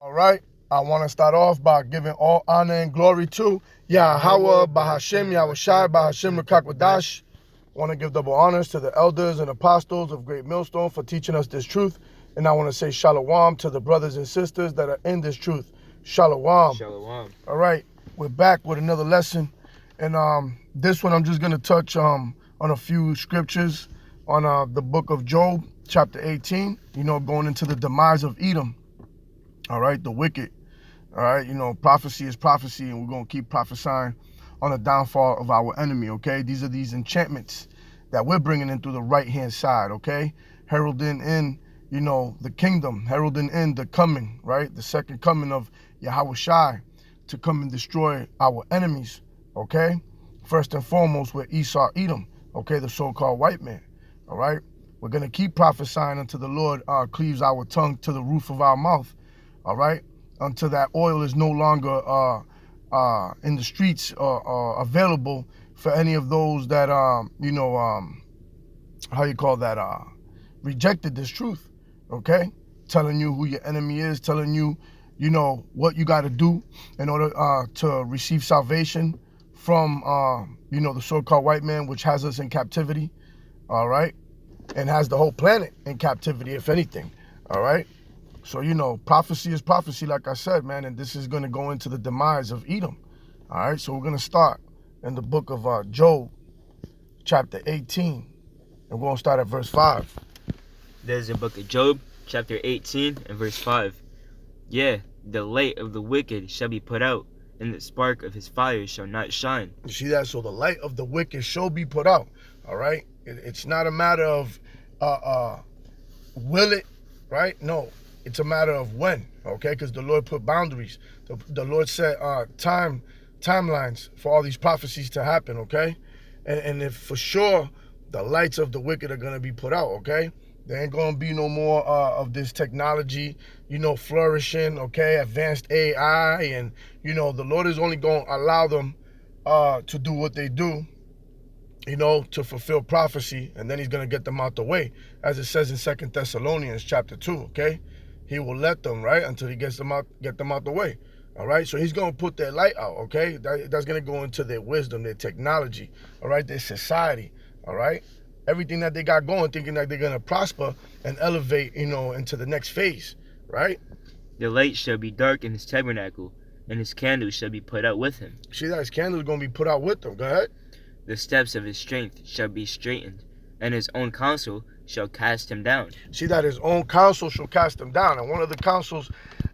All right. I want to start off by giving all honor and glory to Yahweh, Bahashem, Yahushai, Bahashem, Rakakwadash. I want to give double honors to the elders and apostles of Great Millstone for teaching us this truth. And I want to say shalom to the brothers and sisters that are in this truth. Shalom. Shalom. All right. We're back with another lesson. And this one I'm just going to touch on a few scriptures on the book of Job, chapter 18, going into the demise of Edom. All right, the wicked. All right, prophecy is prophecy, and we're going to keep prophesying on the downfall of our enemy, okay? These are these enchantments that we're bringing in through the right-hand side, okay? Heralding in, the kingdom, heralding in the coming, right? The second coming of Yahushai to come and destroy our enemies, okay? First and foremost, with Esau, Edom, okay? The so-called white man, all right? We're going to keep prophesying until the Lord cleaves our tongue to the roof of our mouth, all right, until that oil is no longer in the streets available for any of those that rejected this truth, okay? Telling you who your enemy is, telling you, what you got to do in order to receive salvation from, the so-called white man, which has us in captivity, all right, and has the whole planet in captivity, if anything, all right? So, prophecy is prophecy, like I said, man, and this is going to go into the demise of Edom. All right, so we're going to start in the book of Job, chapter 18, and we're going to start at verse 5. There's the book of Job, chapter 18, and verse 5. Yeah, the light of the wicked shall be put out, and the spark of his fire shall not shine. You see that? So the light of the wicked shall be put out, all right? It's not a matter of will it, right? No. It's a matter of when, okay? Because the Lord put boundaries. The Lord set timelines for all these prophecies to happen, okay? And if for sure the lights of the wicked are going to be put out, okay? There ain't going to be no more of this technology, flourishing, okay? Advanced AI. And, the Lord is only going to allow them to do what they do, to fulfill prophecy. And then he's going to get them out the way, as it says in 2 Thessalonians chapter 2, okay? He will let them, right, until he get them out the way, all right? So he's going to put their light out, okay? That's going to go into their wisdom, their technology, all right, their society, all right? Everything that they got going, thinking that they're going to prosper and elevate, into the next phase, right? The light shall be dark in his tabernacle, and his candle shall be put out with him. See that? His candle is going to be put out with them. Go ahead. The steps of his strength shall be straightened, and his own counsel shall cast him down. See that? His own counsel shall cast him down. And one of the counsels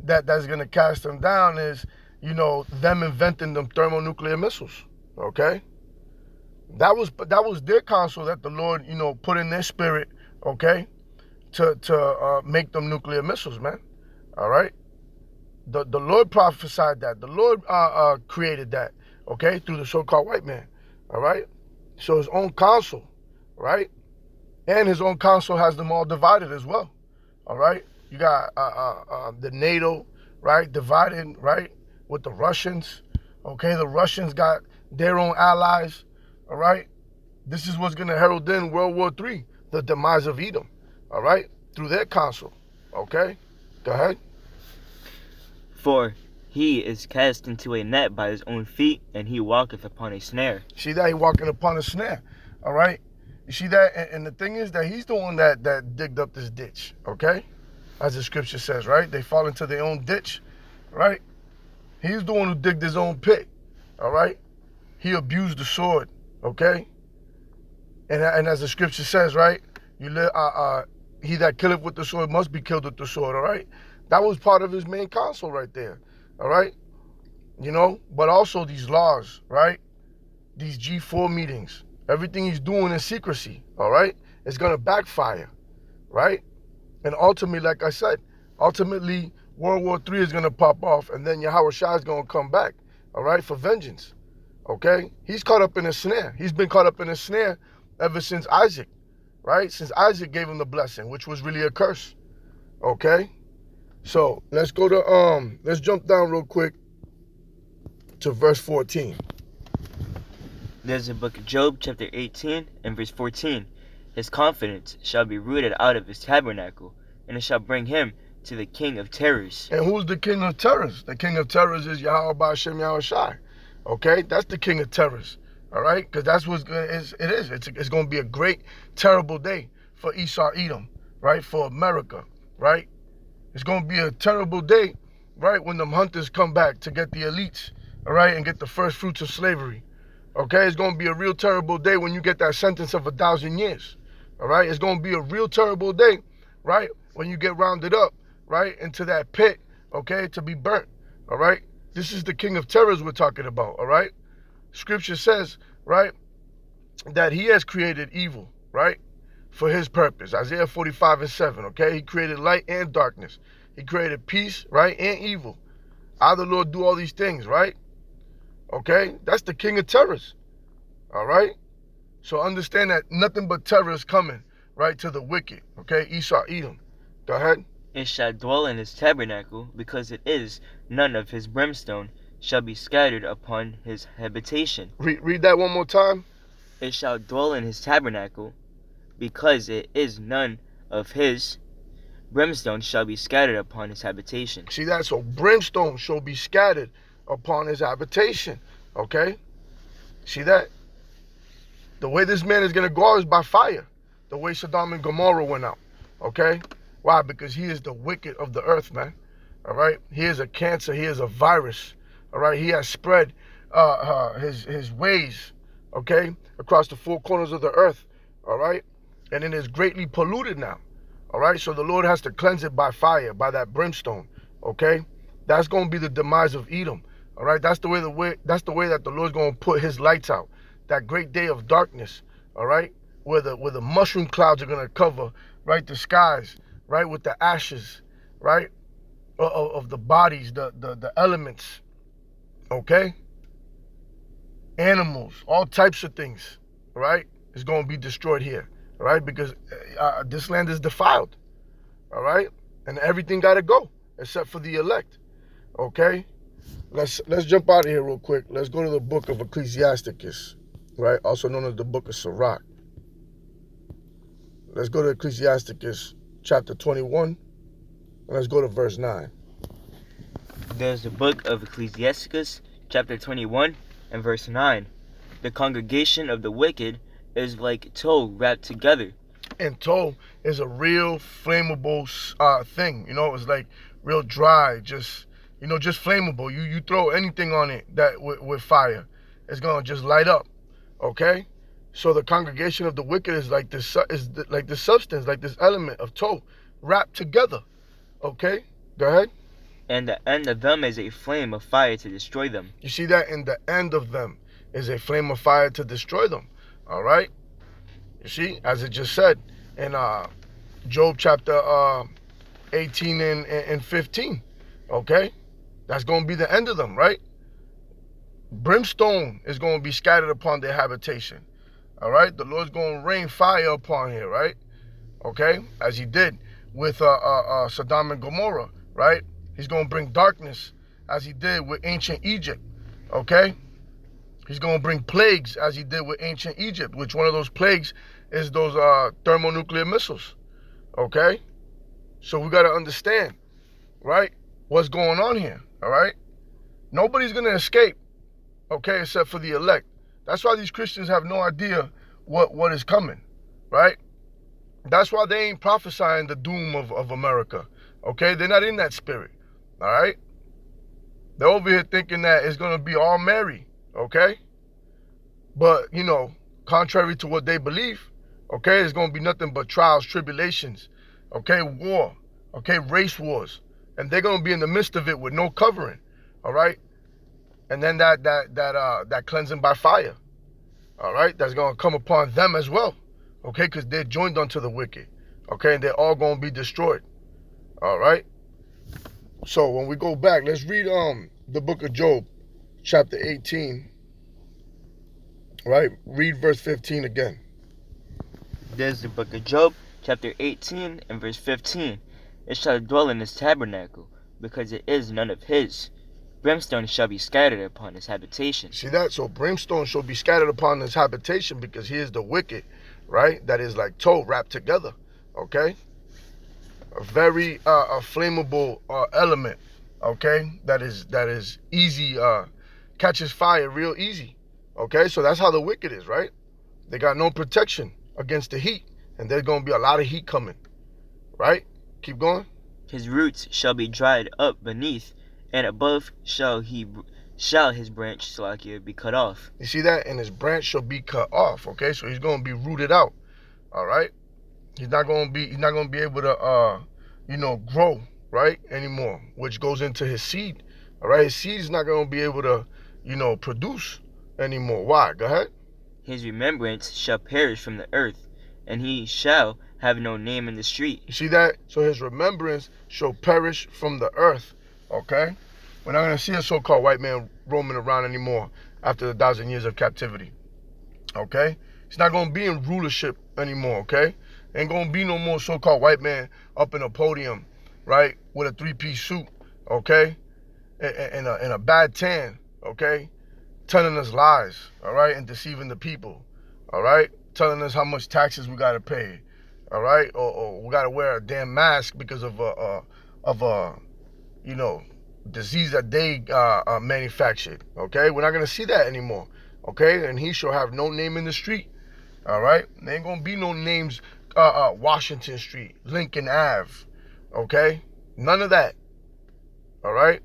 that's going to cast him down is, them inventing them thermonuclear missiles, okay? That was their counsel that the Lord, put in their spirit, okay, to make them nuclear missiles, man, all right? The Lord prophesied that. The Lord created that, okay, through the so-called white man, all right? So his own counsel, right? And his own council has them all divided as well, all right? You got the NATO, right, divided, right, with the Russians, okay? The Russians got their own allies, all right? This is what's going to herald in World War III, the demise of Edom, all right, through their council, okay? Go ahead. For he is cast into a net by his own feet, and he walketh upon a snare. See that? He walking upon a snare, all right? You see that? And the thing is that he's the one that digged up this ditch, okay? As the scripture says, right? They fall into their own ditch, right? He's the one who digged his own pit, all right? He abused the sword, okay? And as the scripture says, right? He that killeth with the sword must be killed with the sword, all right? That was part of his main counsel right there, all right? But also these laws, right? These G4 meetings. Everything he's doing in secrecy, all right? It's going to backfire, right? And ultimately, like I said, World War III is going to pop off, and then Yahushua is going to come back, all right, for vengeance, okay? He's caught up in a snare. He's been caught up in a snare ever since Isaac, right? Since Isaac gave him the blessing, which was really a curse, okay? So let's go to, let's jump down real quick to verse 14. There's the book of Job, chapter 18, and verse 14. His confidence shall be rooted out of his tabernacle, and it shall bring him to the king of terrors. And who's the king of terrors? The king of terrors is Yahweh Ba'Shem Yahushai. Okay, that's the king of terrors. All right, because that's what it is. It's going to be a great, terrible day for Esau Edom, right? For America, right? It's going to be a terrible day, right? When them hunters come back to get the elites, all right, and get the first fruits of slavery. Okay, it's going to be a real terrible day when you get that sentence of 1,000 years. All right, it's going to be a real terrible day, right? When you get rounded up, right, into that pit, okay, to be burnt. All right, this is the king of terrors we're talking about. All right. Scripture says, right, that he has created evil, right, for his purpose. Isaiah 45:7, okay? He created light and darkness. He created peace, right, and evil. I, the Lord, do all these things, right? Okay? That's the king of terrors, all right? So understand that nothing but terror is coming, right, to the wicked, okay? Esau, Edom. Go ahead. It shall dwell in his tabernacle, because it is none of his brimstone shall be scattered upon his habitation. Read that one more time. It shall dwell in his tabernacle, because it is none of his brimstone shall be scattered upon his habitation. See that? So brimstone shall be scattered upon his habitation. Okay? See that? The way this man is going to go out is by fire. The way Sodom and Gomorrah went out. Okay? Why? Because he is the wicked of the earth, man. All right? He is a cancer. He is a virus. All right? He has spread his ways, okay, across the four corners of the earth. All right? And it is greatly polluted now. All right? So the Lord has to cleanse it by fire, by that brimstone. Okay? That's going to be the demise of Edom. All right? That's the way that the Lord's going to put his lights out. That great day of darkness. All right? Where the mushroom clouds are going to cover, right, the skies, right, with the ashes, right, of the bodies, the elements. Okay? Animals, all types of things, right, is going to be destroyed here. All right? Because this land is defiled. All right? And everything got to go except for the elect. Okay? Let's jump out of here real quick. Let's go to the book of Ecclesiasticus, right? Also known as the book of Sirach. Let's go to Ecclesiasticus chapter 21. And let's go to verse 9. There's the book of Ecclesiasticus, chapter 21, and verse 9. The congregation of the wicked is like tow wrapped together. And tow is a real flammable thing. You know, it's like real dry, just flammable. You throw anything on it that with fire, it's gonna just light up. Okay? So the congregation of the wicked is like this substance, like this element of tow wrapped together. Okay? Go ahead. And the end of them is a flame of fire to destroy them. You see that? In the end of them is a flame of fire to destroy them. All right? You see, as it just said in Job chapter 18 and 15. Okay? That's going to be the end of them, right? Brimstone is going to be scattered upon their habitation. All right? The Lord's going to rain fire upon here, right? Okay? As he did with Sodom and Gomorrah, right? He's going to bring darkness as he did with ancient Egypt. Okay? He's going to bring plagues as he did with ancient Egypt, which one of those plagues is those thermonuclear missiles. Okay? So we got to understand, right, what's going on here. All right? Nobody's going to escape, okay, except for the elect. That's why these Christians have no idea what is coming, right? That's why they ain't prophesying the doom of America, okay? They're not in that spirit, all right? They're over here thinking that it's going to be all merry, okay? But, you know, contrary to what they believe, okay, it's going to be nothing but trials, tribulations, okay, war, okay, race wars. And they're going to be in the midst of it with no covering, all right? And then that cleansing by fire, all right, that's going to come upon them as well, okay, because they're joined unto the wicked, okay, and they're all going to be destroyed, all right? So when we go back, let's read the book of Job, chapter 18, right? Read verse 15 again. There's the book of Job, chapter 18, and verse 15. It shall dwell in his tabernacle, because it is none of his. Brimstone shall be scattered upon his habitation. See that? So brimstone shall be scattered upon his habitation, because he is the wicked, right? That is like tow wrapped together, okay? a very a flammable element, okay, that is easy, catches fire real easy, okay. So that's how the wicked is, right? They got no protection against the heat, and there's going to be a lot of heat coming, right? Keep going. His roots shall be dried up beneath, and above shall his branch Salakia be cut off. You see that? And his branch shall be cut off, okay? So he's going to be rooted out, all right? He's not going to be able to grow, right, anymore, which goes into his seed, all right? His seed is not going to be able to, produce anymore. Why? Go ahead. His remembrance shall perish from the earth, and he shall have no name in the street. You see that? So his remembrance shall perish from the earth, okay? We're not going to see a so-called white man roaming around anymore after the 1,000 years of captivity, okay? He's not going to be in rulership anymore, okay? Ain't going to be no more so-called white man up in a podium, right, with a three-piece suit, okay, and a bad tan, okay, telling us lies, all right, and deceiving the people, all right, telling us how much taxes we got to pay, all right, or we got to wear a damn mask because of a disease that they manufactured, okay? We're not going to see that anymore, okay? And he shall have no name in the street, all right? There ain't going to be no names, Washington Street, Lincoln Ave, okay? None of that, all right?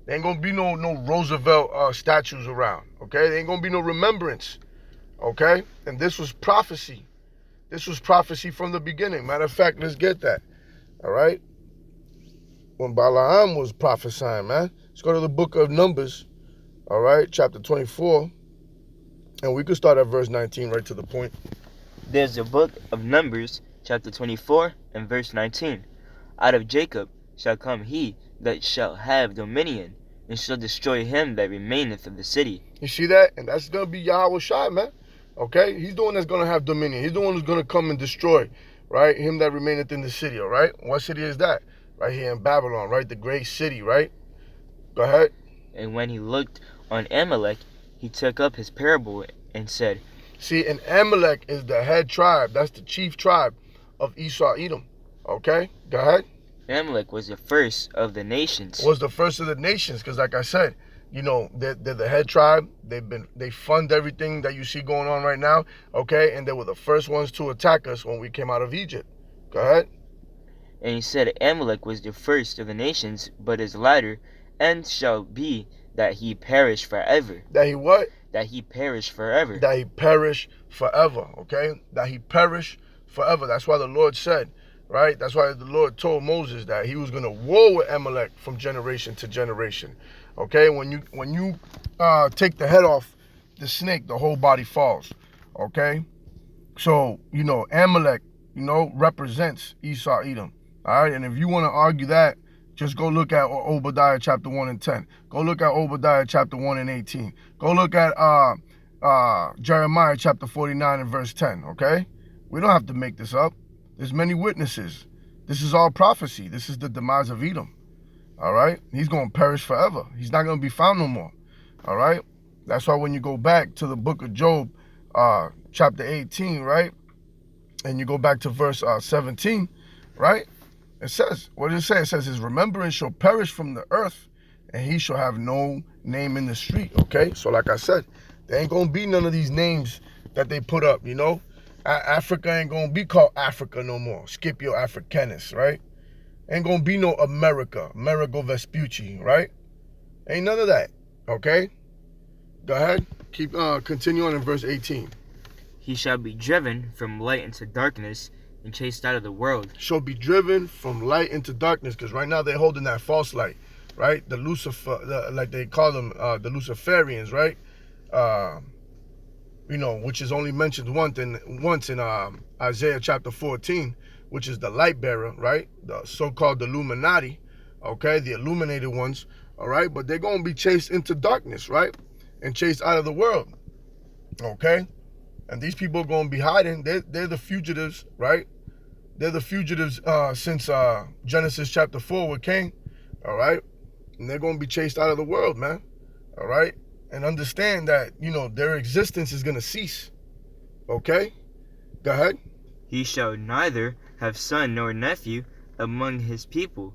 There ain't going to be no Roosevelt statues around, okay? There ain't going to be no remembrance, okay? And this was prophecy. This was prophecy from the beginning. Matter of fact, let's get that, all right? When Balaam was prophesying, man. Let's go to the book of Numbers, all right, chapter 24, and we could start at verse 19 right to the point. There's the book of Numbers, chapter 24, and verse 19. Out of Jacob shall come he that shall have dominion, and shall destroy him that remaineth of the city. You see that? And that's going to be Yahweh Shai, man. Okay? He's the one that's going to have dominion. He's the one who's going to come and destroy, right, him that remaineth in the city, all right? What city is that? Right here in Babylon, right? The great city, right? Go ahead. And when he looked on Amalek, he took up his parable and said, See, and Amalek is the head tribe. That's the chief tribe of Esau, Edom. Okay? Go ahead. Amalek was the first of the nations. Was the first of the nations, because like I said, they're the head tribe. They fund everything that you see going on right now, okay? And they were the first ones to attack us when we came out of Egypt. Go ahead. And he said, Amalek was the first of the nations, but is latter, and shall be that he perish forever. That he what? That he perish forever. That he perish forever, okay? That he perish forever. That's why the Lord said, right? That's why the Lord told Moses that he was going to war with Amalek from generation to generation, okay? When you take the head off the snake, the whole body falls, okay? So, Amalek, represents Esau, Edom, all right? And if you want to argue that, just go look at Obadiah chapter 1 and 10. Go look at Obadiah chapter 1 and 18. Go look at Jeremiah chapter 49 and verse 10, okay? We don't have to make this up. There's many witnesses. This is all prophecy. This is the demise of Edom, all right? He's going to perish forever. He's not going to be found no more, all right? That's why when you go back to the book of Job, chapter 18, right? And you go back to verse 17, right? It says, what does it say? It says, his remembrance shall perish from the earth, and he shall have no name in the street, okay? So like I said, there ain't going to be none of these names that they put up, Africa ain't going to be called Africa no more. Scipio Africanus, right? Ain't going to be no America Vespucci, right? Ain't none of that, okay? Go ahead. Keep continue on in verse 18. He shall be driven from light into darkness, and chased out of the world. Shall be driven from light into darkness, because right now they're holding that false light, right? The Lucifer, like they call them, the Luciferians, right? Which is only mentioned once in Isaiah chapter 14, which is the light bearer, right? The so-called Illuminati, okay? The illuminated ones, all right? But they're going to be chased into darkness, right? And chased out of the world, okay? And these people are going to be hiding. They're the fugitives, right? They're the fugitives since Genesis chapter 4 with Cain, all right? And they're going to be chased out of the world, man, all right? And understand that, their existence is going to cease, okay? Go ahead. He shall neither have son nor nephew, among his people,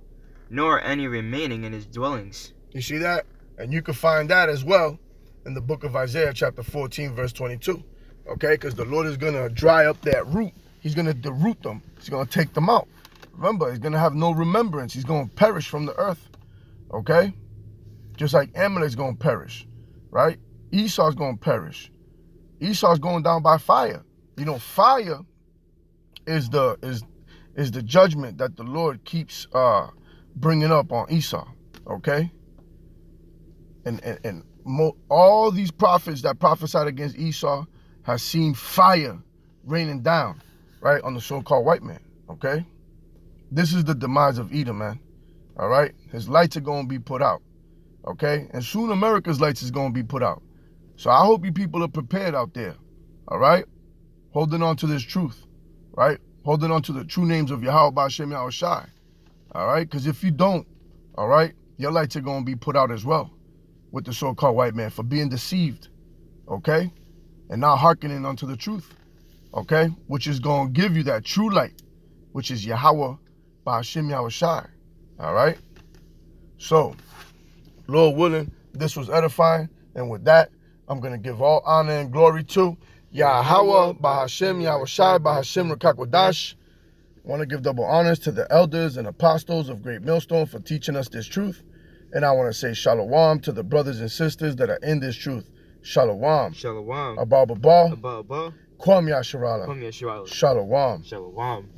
nor any remaining in his dwellings. You see that? And you can find that as well in the book of Isaiah chapter 14 verse 22. Okay? Because the Lord is going to dry up that root. He's going to deroot them. He's going to take them out. Remember, he's going to have no remembrance. He's going to perish from the earth. Okay? Just like Amalek's going to perish. Right? Esau's going to perish. Esau's going down by fire. You know, fire is the judgment that the Lord keeps bringing up on Esau. Okay? And all these prophets that prophesied against Esau has seen fire raining down, right, on the so-called white man. Okay? This is the demise of Edom, man. All right? His lights are going to be put out. Okay? And soon America's lights is going to be put out. So I hope you people are prepared out there. All right? Holding on to this truth. Right? Holding on to the true names of Yahweh Ba'Shem Yahweh Shai. All right? Because if you don't, all right, your lights are going to be put out as well with the so-called white man for being deceived. Okay? And not hearkening unto the truth. Okay? Which is going to give you that true light, which is Yahweh Ba'Shem Yahweh Shai. All right? So, Lord willing, this was edifying. And with that, I'm going to give all honor and glory to Yahweh Ba'Shem Yahweh Shai Ba'Shem Rekakwadash. I want to give double honors to the elders and apostles of Great Millstone for teaching us this truth. And I want to say shalom to the brothers and sisters that are in this truth. Shalom. Shalom. Abba Baba. Abba. Kwam Yasharala. Kwam Yasharala. Shalom. Shalom.